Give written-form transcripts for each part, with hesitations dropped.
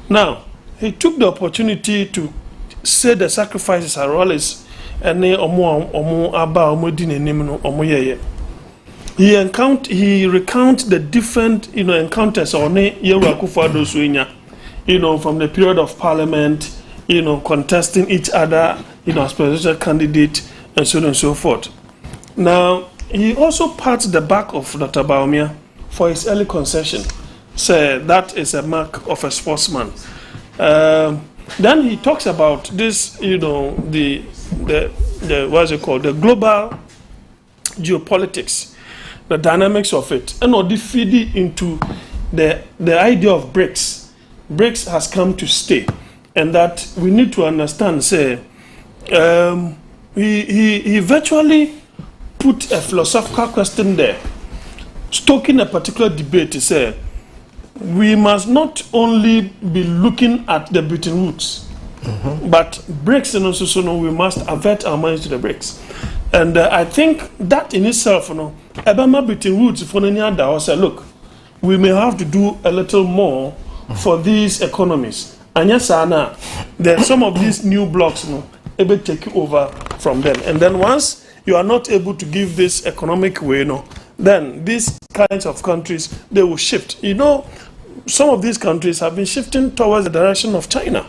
Now, he took the opportunity to say the sacrifices are always and he recount the different encounters on from the period of parliament, contesting each other, as presidential candidate and so on and so forth. Now, he also pats the back of Dr. Bawumia for his early concession. Say that is a mark of a sportsman. Then he talks about this, the what's it called, the global geopolitics, the dynamics of it, and all feed into the idea of BRICS. BRICS has come to stay, and that we need to understand. Say, he virtually put a philosophical question there, stoking a particular debate. He said, we must not only be looking at the Bretton Woods, but BRICS, and also we must avert our minds to the BRICS. And I think that in itself, Obama Bretton Woods, say, look, we may have to do a little more for these economies. And yes, there are some of these new blocks, able to take over from them. And then once you are not able to give this economic way, then these kinds of countries, they will shift. Some of these countries have been shifting towards the direction of China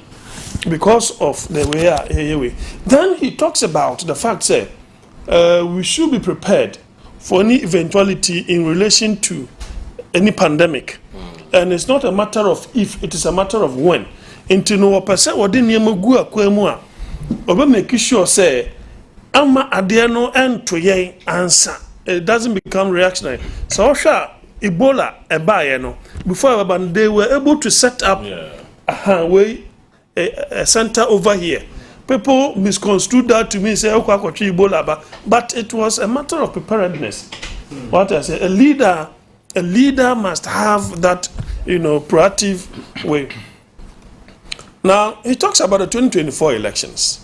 because of the way. Then he talks about the fact that we should be prepared for any eventuality in relation to any pandemic. And it's not a matter of if, it is a matter of when. Into no person or didn't make sure say ama adiano and to ye answer. It doesn't become reactionary. So Ebola before they were able to set up a center over here. People misconstrued that to me, say Ebola, but it was a matter of preparedness. What I say, a leader must have that proactive way. Now he talks about the 2024 elections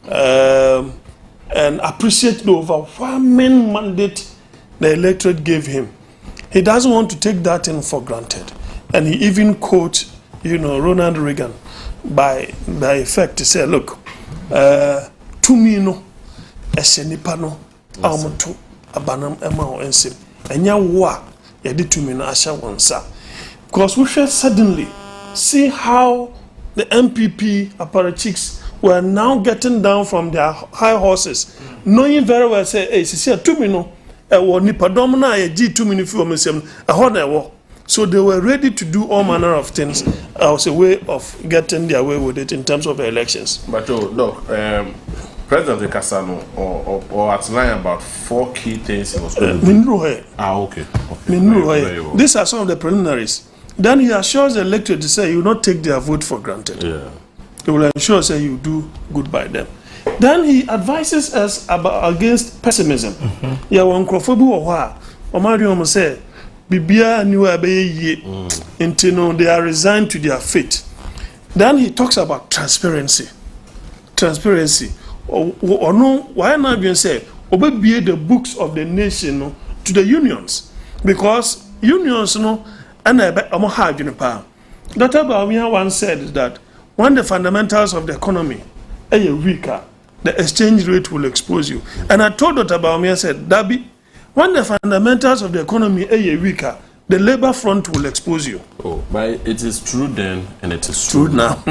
and appreciate the overwhelming mandate the electorate gave him. He doesn't want to take that in for granted. And he even quotes, Ronald Reagan by effect to say, look, to me no, esenipano, amutu, abanam ema ensim, enya wa, yedi to me no asha wansa. Because we should suddenly see how the MPP apparatchiks were now getting down from their high horses, knowing very well, say, hey, see, to me no, so they were ready to do all manner of things as a way of getting their way with it in terms of the elections. But Doc, President Kasano or outline about 4 key things he was going to do. Okay. These are some of the preliminaries. Then he assures the electorate to say, you will not take their vote for granted. Yeah. He will ensure say you do good by them. Then he advises us against pessimism. Yeah, one crofobia or Omarium say, Bibia knew until they are resigned to their fate. Then he talks about transparency. Or no, why not even say, obey the books of the nation to the unions? Because unions, and I'm hard in the power. Dr. Bawumia once said that when the fundamentals of the economy are weaker, the exchange rate will expose you. And I told Dr. Bawumia, said, Dabi, when the fundamentals of the economy are weaker, the labor front will expose you. Oh, but it is true then, and it is true now.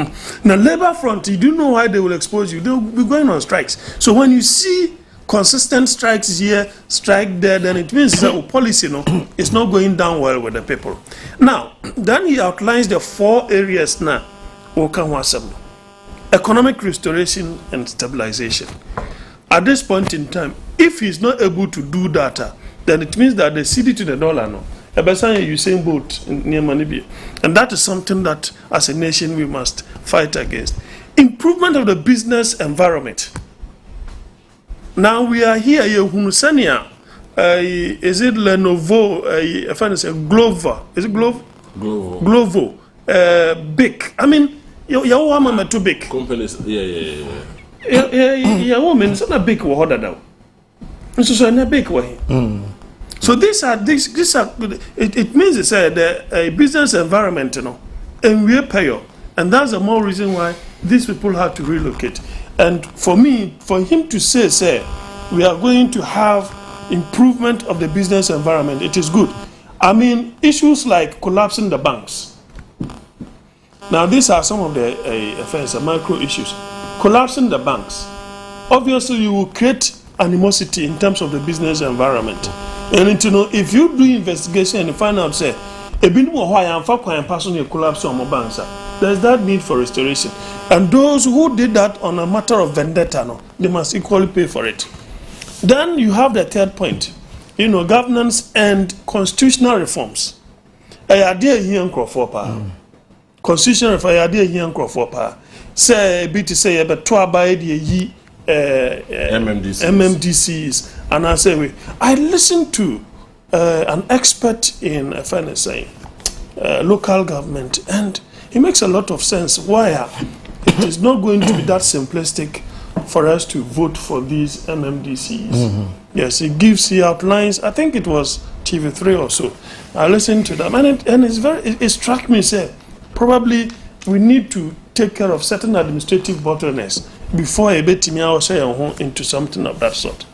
Now, labor front, you do know why they will expose you. They will be going on strikes. So when you see consistent strikes here, strike there, then it means that policy is not going down well with the people. Now, then he outlines the 4 areas now. Economic restoration and stabilization. At this point in time, if he's not able to do that, then it means that the cedi to the dollar you saying both near Manibia. And that is something that as a nation we must fight against. Improvement of the business environment. Now we are here, Hunusania. Is it Lenovo? I find it's a Glover. Is it Glovo? Glovo. Big. I mean, your woman too big. Companies, yeah. Your woman is not a big water now. It's also a big way. So these are it means it's a business environment, and we pay And that's the more reason why these people had to relocate. And for me, for him to say, we are going to have improvement of the business environment, it is good. I mean, issues like collapsing the banks. Now, these are some of the micro issues. Collapsing the banks. Obviously, you will create animosity in terms of the business environment. And if you do investigation and you find out, say, there's that need for restoration. And those who did that on a matter of vendetta, they must equally pay for it. Then you have the third point, governance and constitutional reforms. Constitutional reform, say, MMDCs. And I say, I listened to an expert in local government, and it makes a lot of sense why it is not going to be that simplistic for us to vote for these MMDCs. Yes, he outlines, I think it was TV3 or so. I listened to them, and it struck me, say, probably we need to take care of certain administrative bottlenecks before a bit into something of that sort.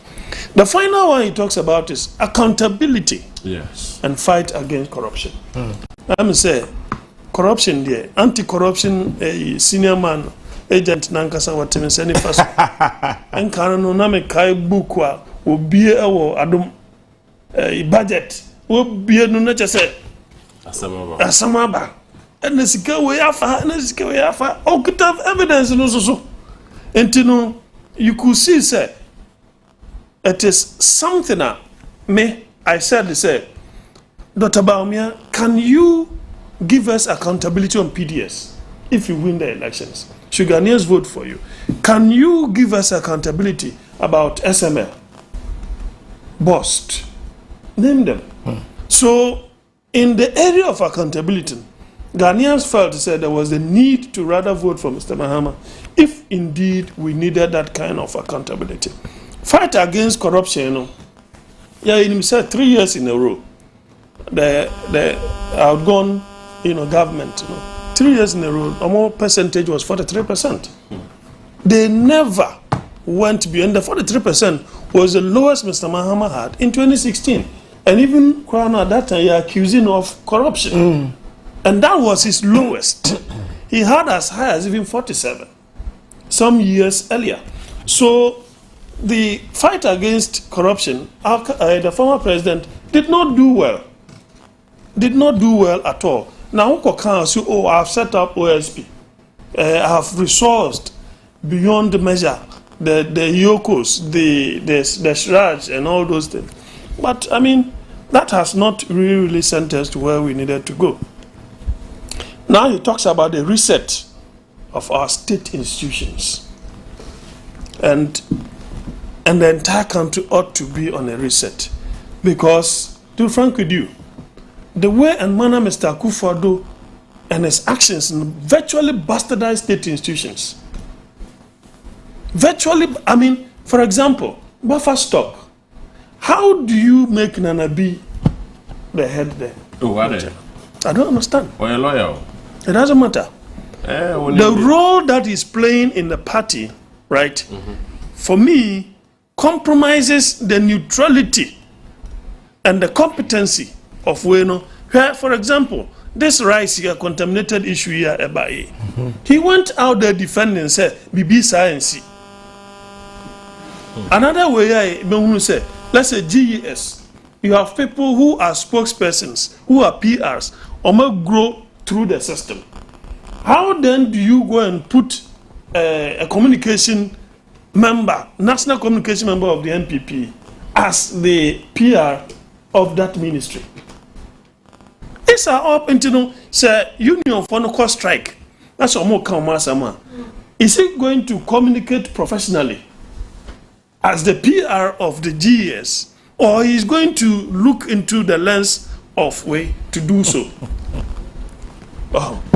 The final one he talks about is accountability, yes, and fight against corruption. I'm say corruption there, anti-corruption senior man agent nankasa wateme seni faso. Enkana no na me kai book wa obie ewo adom budget obie no na chese asamaba and sika we afa all could have evidence no so entino you could see say it is something that I said Dr. Baumia, can you give us accountability on PDS if you win the elections? Should Ghanaians vote for you? Can you give us accountability about SML? BOST? Name them. So, in the area of accountability, Ghanaians felt there was a need to rather vote for Mr. Mahama if indeed we needed that kind of accountability. Fight against corruption, you said 3 years in a row. The outgone, government, 3 years in a row, the more percentage was 43%. They never went beyond the 43% was the lowest Mr. Mahama had in 2016. And even Crown at that time, you're accusing of corruption. And that was his lowest. He had as high as even 47 some years earlier. So the fight against corruption, the former president did not do well. Did not do well at all. Now, I've set up OSP. I have resourced beyond the measure the Yokos, the Shraj, and all those things. But, I mean, that has not really sent us to where we needed to go. Now he talks about the reset of our state institutions. And the entire country ought to be on a reset. Because, to be frank with you, the way and manner Mr. Akufo-Addo and his actions virtually bastardized state institutions. Virtually, I mean, for example, buffer stock. How do you make Nana be the head there? Oh, what? I don't understand. Or a lawyer? It doesn't matter. The role that he's playing in the party, right, for me, compromises the neutrality and the competency of Weno. Where, for example, this rice here, contaminated issue here, he went out there defending, said, BB science. Another way, let's say GES. You have people who are spokespersons, who are PRs, or may grow through the system. How then do you go and put a communication member, national communication member of the NPP, as the PR of that ministry? These are up into say union for no cost strike. That's what more come. Is he going to communicate professionally as the PR of the GES, or he's going to look into the lens of way to do so?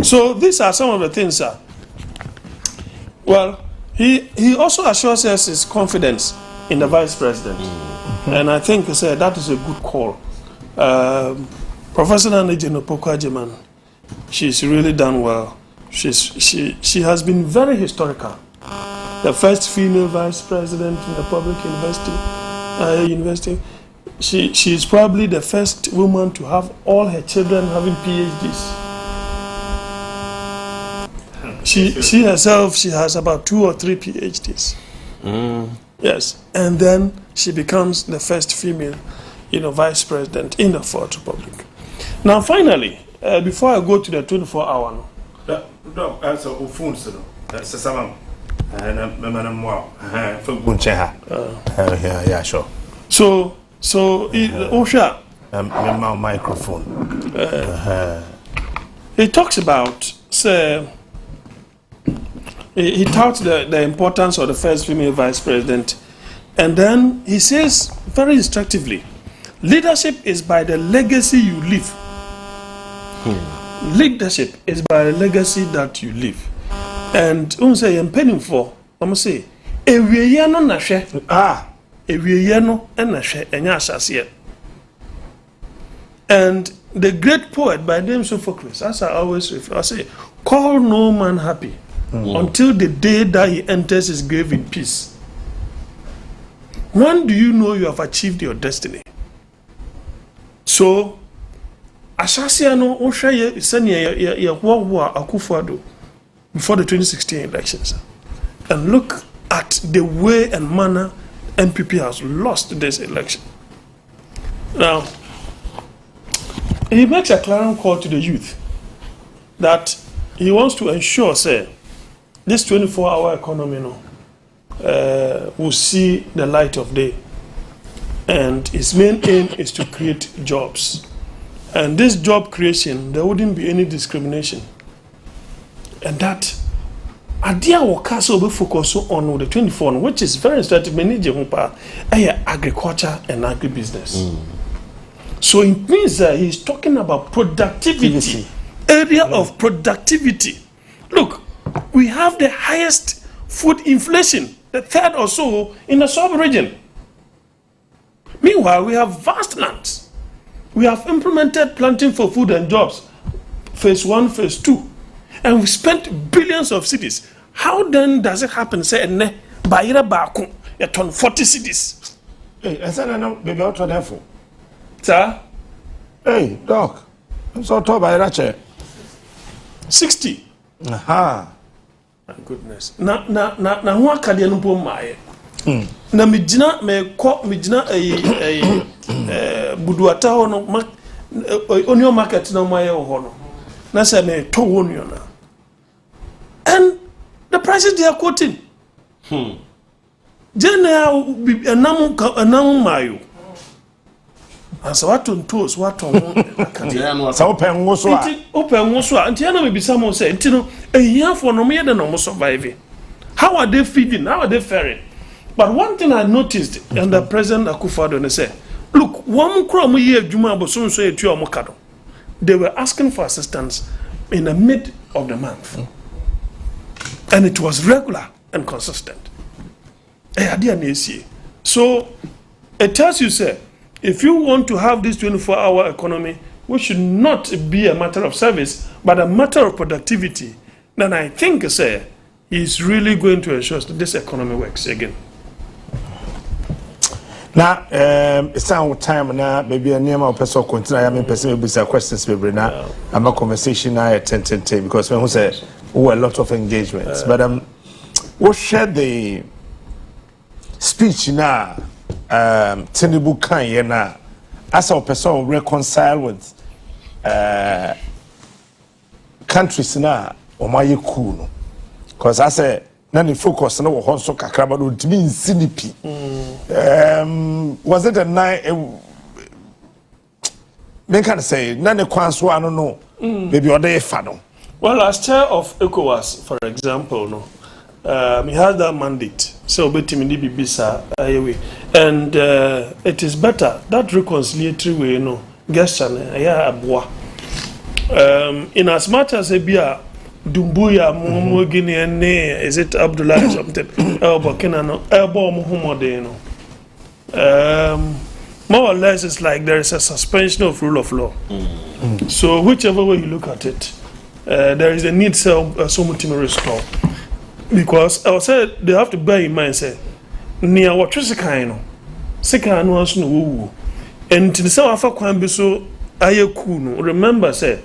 So these are some of the things, sir. Well, he also assures us his confidence in the vice president, and I think that is a good call. Professor Nanejino Pokwajiman, she's really done well. She has been very historical. The first female vice president in the public university. She is probably the first woman to have all her children having PhDs. She herself, she has about 2 or 3 PhDs. Yes, and then she becomes the first female, vice president in the Fourth Republic. Now, finally, before I go to the 24-hour, yeah, sure. So Osha, microphone. He talks about, say, he touts the importance of the first female vice president, and then he says very instructively, leadership is by the legacy you leave. Leadership is by the legacy that you leave. And say I'm paying for, I'm say, no nashe. No nashe enya. And the great poet by name Sophocles, as I always refer, I say, call no man happy until the day that he enters his grave in peace. When do you know you have achieved your destiny? So, Asasiano Osha senior Akufo-Addo before the 2016 elections, and look at the way and manner MPP has lost this election. Now, he makes a clarion call to the youth that he wants to ensure, say, this 24-hour economy will see the light of day. And his main aim is to create jobs. And this job creation, there wouldn't be any discrimination. And that idea will also focus on the 24, which is very strategic, agriculture and agribusiness. So it means that he's talking about productivity, area of productivity. Look, we have the highest food inflation, the third or so in the sub-region. Meanwhile, we have vast lands. We have implemented planting for food and jobs, phase 1, phase 2, and we spent billions of cedis. How then does it happen? Say, Bayira Baku, you turn 40 cedis. Hey, I said, I know, baby, out for that. Sir? Hey, Doc, I'm so tall by Rache. 60. Aha. My goodness. Na who are Kadian Pumaye? Na mijina buduata hono onion market no maye hono. Na say me to onion. And the prices they are quoting. General anamu mayo. Asa watu ntos watu sa open ngoso a open ngoso a ntia na me bisa mo say ntino ehiafo no me de no mo survive. How are they feeding? How are they faring? But one thing I noticed under President Akufo-Addo say, look, they were asking for assistance in the mid of the month. And it was regular and consistent. So it tells you, say, if you want to have this 24-hour economy, which should not be a matter of service, but a matter of productivity, then I think, say, he's really going to ensure that this economy works again. Now, it's time now, maybe a name of person continue. I mean, person will questions, maybe now. I'm a conversation now at 10 because when we say, a lot of engagements. But we'll share the speech now, Tinubu kan now, as a person reconcile with countries now, or my cool. Because I say, none focus no also kakraba do timi insinipi. Was it a night? Me can say none kwanso ano no. Maybe other fano. Well, as chair of ECOWAS, for example, he has that mandate. So betimi bisa ayewe, and it is better that reconciliatory way gesture ya abwa. In as much as Ebia Dumbuya Mugini and is it Abdullah or something? More or less, it's like there is a suspension of rule of law. So whichever way you look at it, there is a need to so much restore. Because I said they have to bear in mind, say, near what is the kind of second ones no woo. And to the South African be so ayekuno. Remember, say,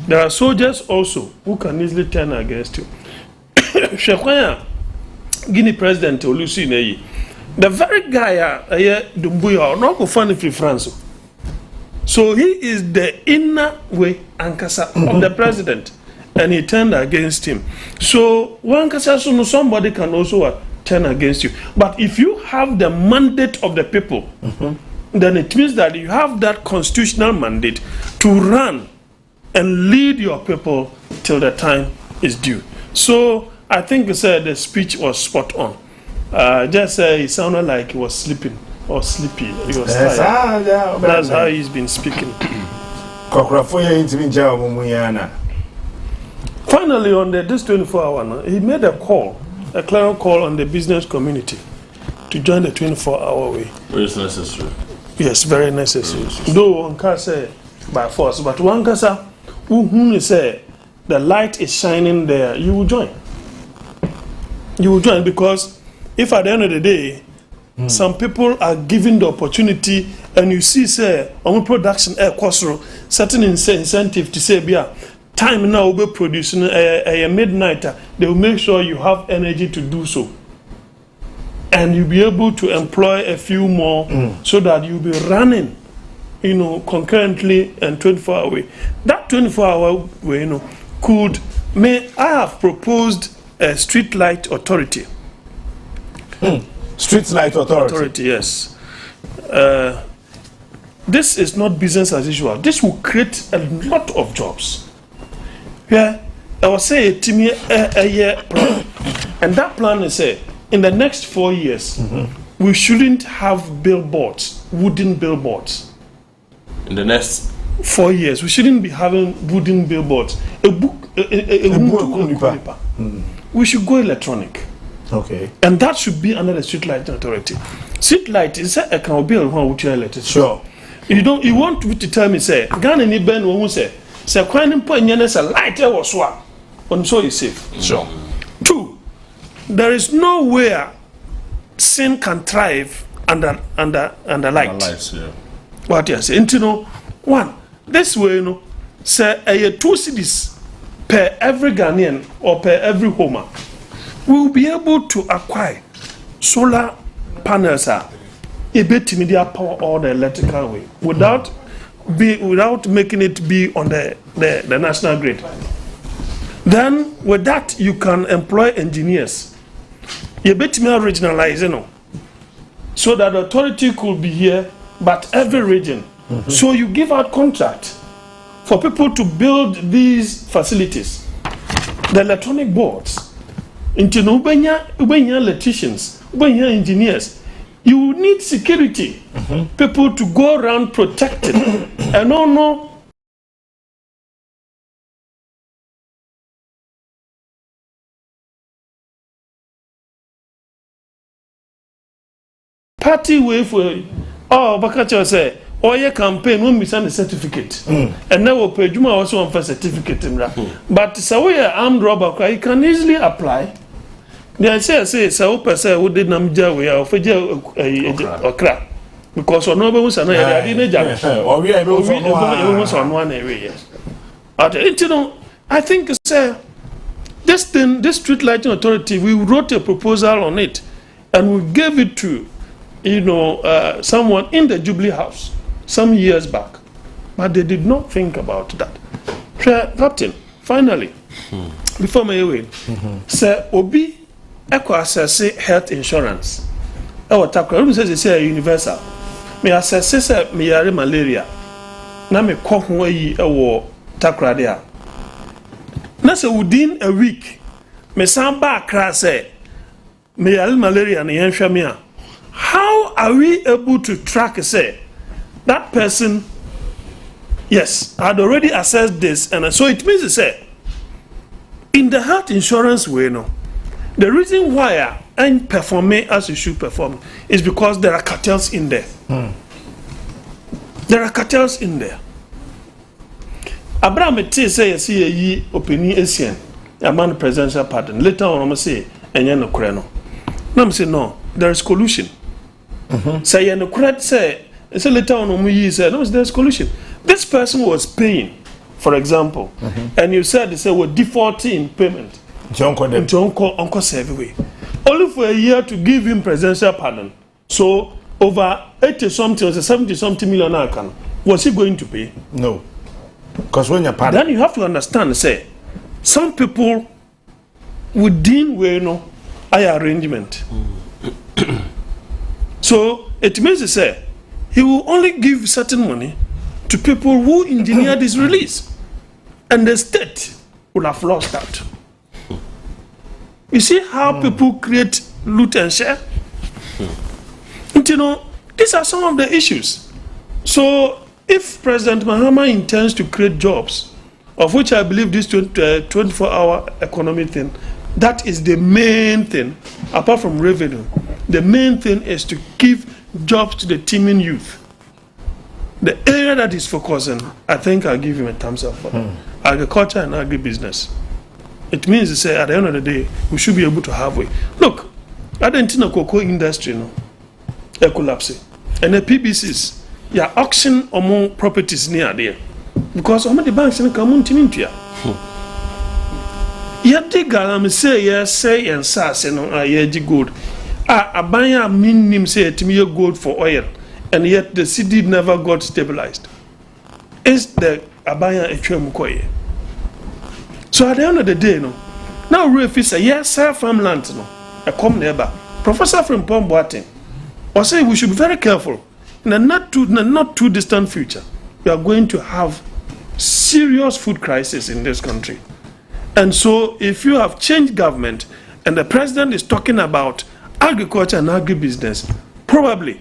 there are soldiers also who can easily turn against you. Shekwaya, Guinea President Olusegun, the very guy Dumbuya, not go find free France. So he is the inner way ankasa of the president. And he turned against him. So one can say somebody can also turn against you. But if you have the mandate of the people, then it means that you have that constitutional mandate to run and lead your people till the time is due. So I think you said the speech was spot on. Just he sounded like he was sleeping or sleepy. He was tired. That's how he's been speaking. Finally, on this 24-hour, he made a call, a clear call on the business community to join the 24-hour way. Very necessary. Yes, very necessary. Though one can say by force, but one can say, who say the light is shining there, you will join. You will join because if at the end of the day, some people are given the opportunity, and you see, say, on production, certain incentive to say, yeah. Time now will be producing a midnight. They will make sure you have energy to do so, and you'll be able to employ a few more, so that you'll be running, concurrently and 24-hour way. That 24-hour way, I have proposed a street light authority. Street light authority. Yes. This is not business as usual. This will create a lot of jobs. Yeah, I will say to me a year plan, and that plan is in the next 4 years, we shouldn't have billboards, wooden billboards. In the next 4 years, we shouldn't be having wooden billboards. We should go electronic. Okay. And that should be under the street light authority. Street light is a can bill one with your electricity. Sure. You want to tell me say Ghana ni Ben who say quite important a light was one on so is safe. Sure. 2, there is nowhere sin can thrive under light. lights, yeah. What you say? Into 1, this way say 2 cities per every Ghanaian or per every homer will be able to acquire solar panels media power all the electrical way without making it be on the national grid. Then with that you can employ engineers. You bet me regionalize, so that the authority could be here, but every region. So you give out contract for people to build these facilities, the electronic boards, into ubenya electricians, ubenya engineers. You need security, people to go around protected, and no. Party way for Bakacha say, your campaign won't be sent a certificate, and now pay Juma also on for certificate. But so we are armed robber, you can easily apply. They say so person who did namja we are for okra because on no was an idea or we are on one area. I think this street lighting authority, we wrote a proposal on it and we gave it to someone in the Jubilee House some years back, but they did not think about that. Captain, finally, before my way, Sir Obi Echo assess health insurance. Our tackle says it's a universal. Me assess me are malaria. Na me cough way a tackle there. Na say within a week, me samba crass say me are malaria and yenhwamia. How are we able to track say that person? Yes, I had already assessed this, and so it means to say in the health insurance way the reason why I ain't performing as you should perform is because there are cartels in there. There are cartels in there. Abraham T say yes ye opinion Asian a man presidential pardon. Later on I'm say enye no kure no. Now say no, there is collusion. Say you no kure say later on say no, there's collusion. This person was paying, for example, and you said they say we're defaulting in payment. Uncle Serviway. Only for a year to give him presidential pardon. So over 80 something or 70 something million account, was he going to pay? No. Because when you're pardon, then you have to understand, say, some people within Weno arrangement. So it means to say he will only give certain money to people who engineered his release, and the state will have lost that. You see how people create loot and share? You know, these are some of the issues. So if President Mahama intends to create jobs, of which I believe this 24-hour economy thing, that is the main thing, apart from revenue. The main thing is to give jobs to the teeming youth. The area that is focusing, I think I'll give him a thumbs up for agriculture and agribusiness. It means to say at the end of the day, we should be able to have way. Look, I don't think the cocoa industry, no, a collapse. And the PBCs, yeah, auction among properties near there. Because some of the banks in the community, yet the galam say, yes, say, and sass, and I gold. I buy a minimum say to me gold for oil, and yet the city never got stabilized. Is the Abaya Echwemukoye? So at the end of the day, no. Now Refi say yes, sir, farmland, no. I come neighbor. Professor from Pomboating or say we should be very careful. In the not too distant future, we are going to have serious food crisis in this country. And so if you have changed government and the president is talking about agriculture and agribusiness, probably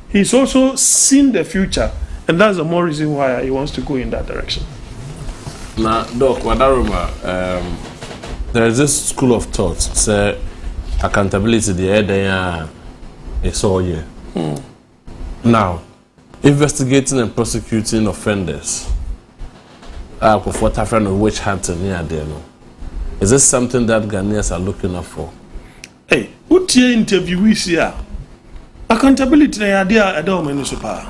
he's also seen the future, and that's the more reason why he wants to go in that direction. Now, Doc, Wadaruma, there is this school of thought, say accountability, the head is all year. Now, investigating and prosecuting offenders, for what happened of witch hunting near there, no? Is this something that Ghanaians are looking up for? Hey, what your interview we see here? Accountability, they are there at all municipal.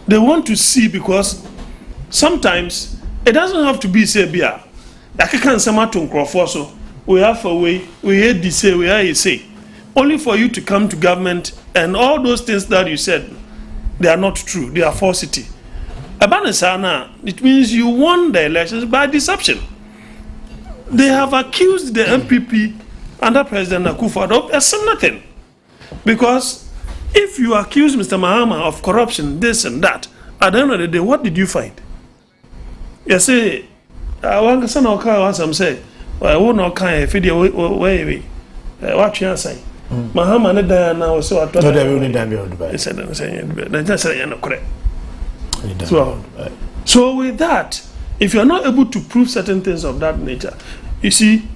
They want to see, because sometimes it doesn't have to be say beer. Like I can't say so we have a way, we hear this say, we hear say. Only for you to come to government and all those things that you said, they are not true, they are falsity. Abanesana, it means you won the elections by deception. They have accused the MPP under President Akufo-Addo of similar thing. Because if you accuse Mr. Mahama of corruption, this and that, at the end of the day, what did you find? You say, one person or car was say, I won't know kind of video way. What you say? Mahama ne die now, so I thought they will die beyond the So with that, if you are not able to prove certain things of that nature, you see,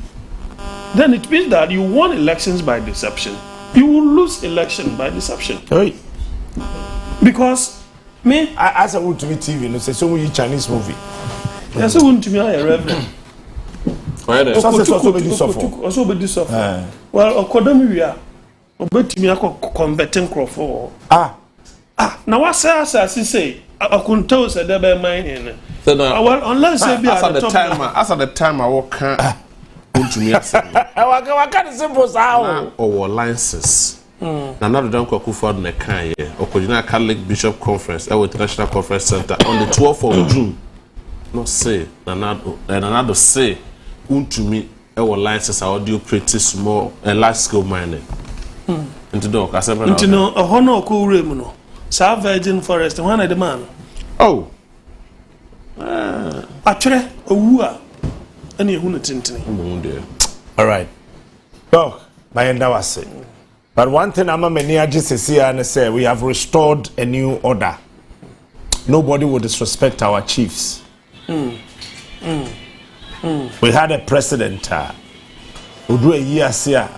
then it means that you won elections by deception. You will lose election by deception. Hey. Because me, as I want to be TV, no say so many Chinese movie. Yes, I want to be a reverend. Why there? Also be this suffer. Well, according we are, but me converting Crawford. Now what say? I couldn't tell us that they're mine. Well, unless they be at the time I walk to me. I can't simple sound. Or licenses. Now, not the Duncan Akufo-Addo Nekai, or Kodina Catholic Bishop Conference, our International Conference Center, on the 12th of June. Not say, another say, to me, our license, audio pretty small and large scale mining. Into dog, I said, into no, a honor cool remuno. South Virgin Forest, one of the man. Oh, Otchere, Onua, and you wouldn't tintin. All right. Dog, my end was say. But one thing I'm a many just see and say we have restored a new order. Nobody will disrespect our chiefs. We had a president who do a year here.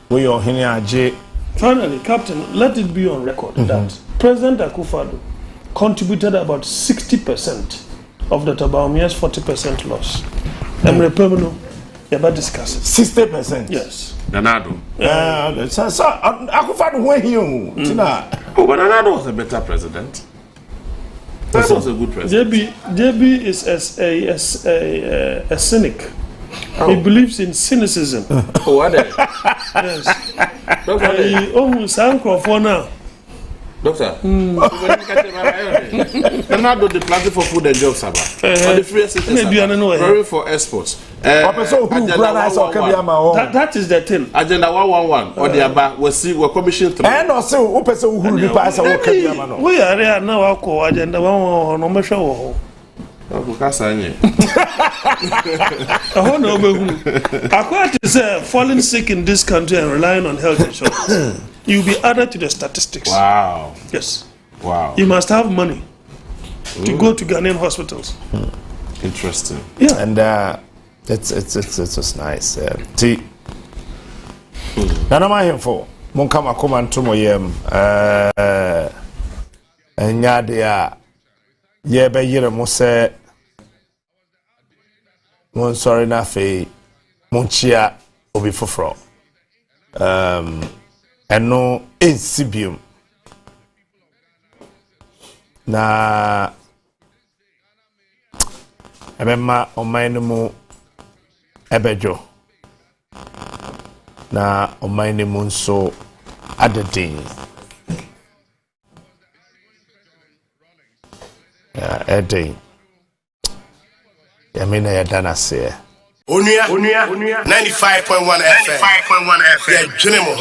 We are here. Finally, Captain, let it be on record that President Akufo-Addo contributed about 60% of Dr. Baumia's 40% loss. Emre Pemino, you better discuss it. 60%. Yes. Nanado. So I could find where he Oh, but Nanado was a better president. That was a good president. JB is a cynic. He believes in cynicism. Oh, what? Yes. For now. Doctor, Nanado the planting for food and jobs, the free very for exports. That is the thing. Agenda 111 or the Aba we see we commission through. And also, who person who will pass our we are here now. I'll call agenda 111 no measure. According to say, falling sick in this country and relying on health insurance, you'll be added to the statistics. Wow. Yes. Wow. You must have money to go to Ghanaian hospitals. Interesting. Yeah. And it's just nice. See, Nana my info. Mon come and to my and yadia. Yeah, be yere mo se mon sorry na fe mon chia obi foforo eno ensibium na ebema oman no mu ebejo na oman no mu nso adedin Eddie. I mean, I done as say. Onua 95.1 FM. Yeah, Junimo.